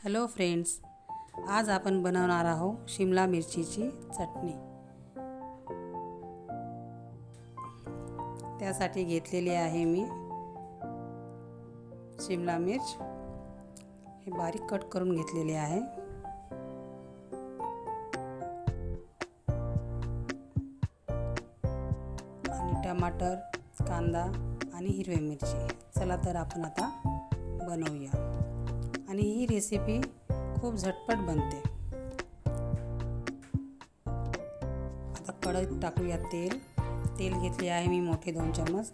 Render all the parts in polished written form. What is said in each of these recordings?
Hello friends, आज आपण बनवणार आहोत शिमला मिरचीची चटणी। त्यासाठी घेतलेली आहे मी शिमला मिर्च, हे बारीक कट करून घेतलेले आहे। आणि टमाटर, कांदा आणि हिरवी मिरची। चला तर आपण आता बनवूया। आणि ही रेसिपी खूप झटपट बनते। आता कढईत टाकूया तेल घेतले आहे मी मोठे 2 चमच।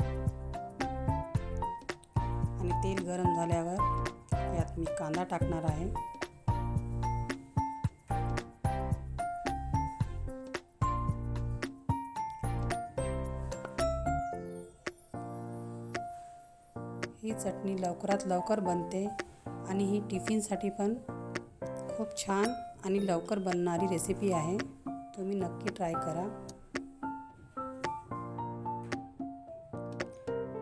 आणि तेल गरम झाल्यावर यात मी कांदा टाकणार आहे। ही चटणी लवकरात लवकर बनते आणि ही टिफिनसाठी पण खूप छान आणि लवकर बनणारी रेसिपी आहे। तुम्ही नक्की ट्राय करा।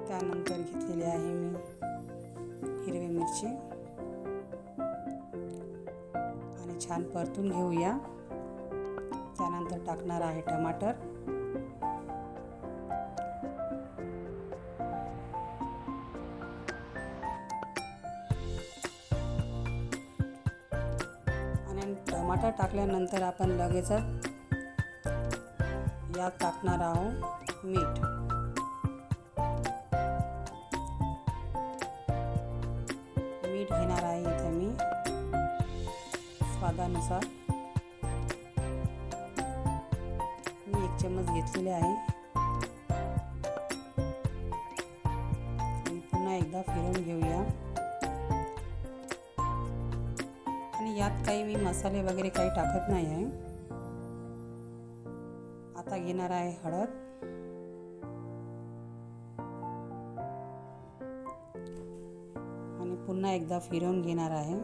त्यानंतर घेतलेली आहे मी हिरवी मिरची आणि छान परतून घेऊया। त्यानंतर टाकणार आहे टमाटर आणि टमाटर टाकल्यानंतर आपण लगेचच यात टाकणार आहोत मीठ। मीठ घेणार आहे इथे मी स्वादानुसार। मी 1 चम्मच घेतलेले आहे। आणि पुन्हा एकदा फिरवून घेऊया। आणि यात काही मी मसाले वगैरे काही टाकत नाही आहे। आता घेणार आहे हळद आणि पुन्हा एकदा फिरवून घेणार आहे।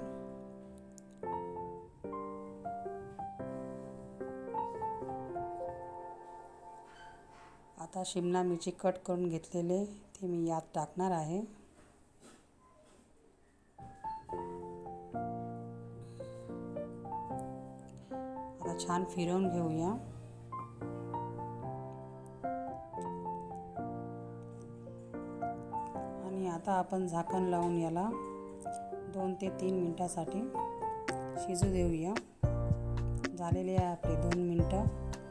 आता शिमला मिरची कट करून घेतलेले ते मी यात टाकणार आहे। आता छान फिरवून घेऊया। आणि आता आपण झाकण लावून याला 2 ते 3 मिनिटांसाठी शिजू देऊया। झालेले आहे आपले 2 मिनिटं।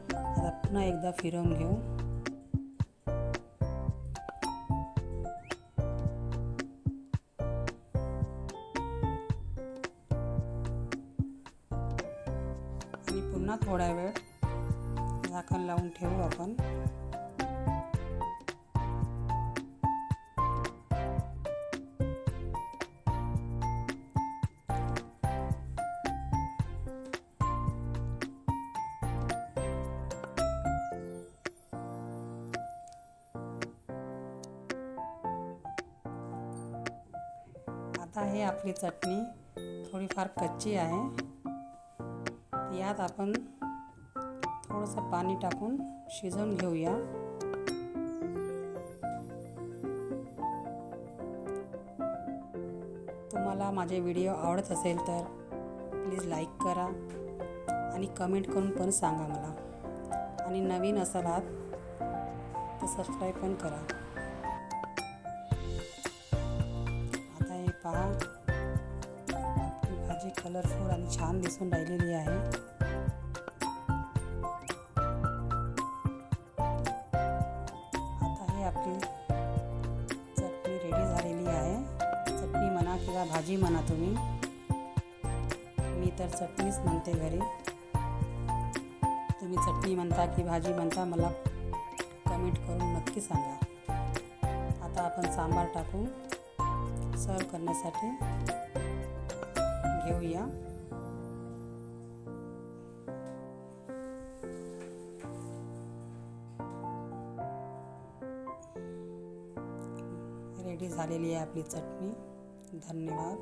आता पुन्हा एकदा फिरवून घेऊ। आणि पुन्हा थोडा वेळ झाकण लावून ठेवू आपण। आता हे आपली चटणी थोडीफार कच्ची आहे। यात आपण थोडंसं पाणी टाकून शिजवून घेऊया। तुम्हाला माझे व्हिडिओ आवडत असेल तर प्लीज लाईक करा आणि कमेंट करून पण सांगा मला। आणि नवीन असाल तर सबस्क्राईब पण करा। आता हे पहा, आपली भाजी कलरफुल आणि छान दिसून राहिलेली आहे। आता हे आपली चटणी रेडी झालेली आहे। चटणी म्हणा किंवा भाजी म्हणा तुम्ही, मी तर चटणीच म्हणते घरी। तुम्ही चटणी म्हणता की भाजी म्हणता मला कमेंट करून नक्की सांगा। आता आपण सांबार टाकून सर्व करण्यासाठी घेऊया। रेडी झालेली आहे आपली चटणी। धन्यवाद।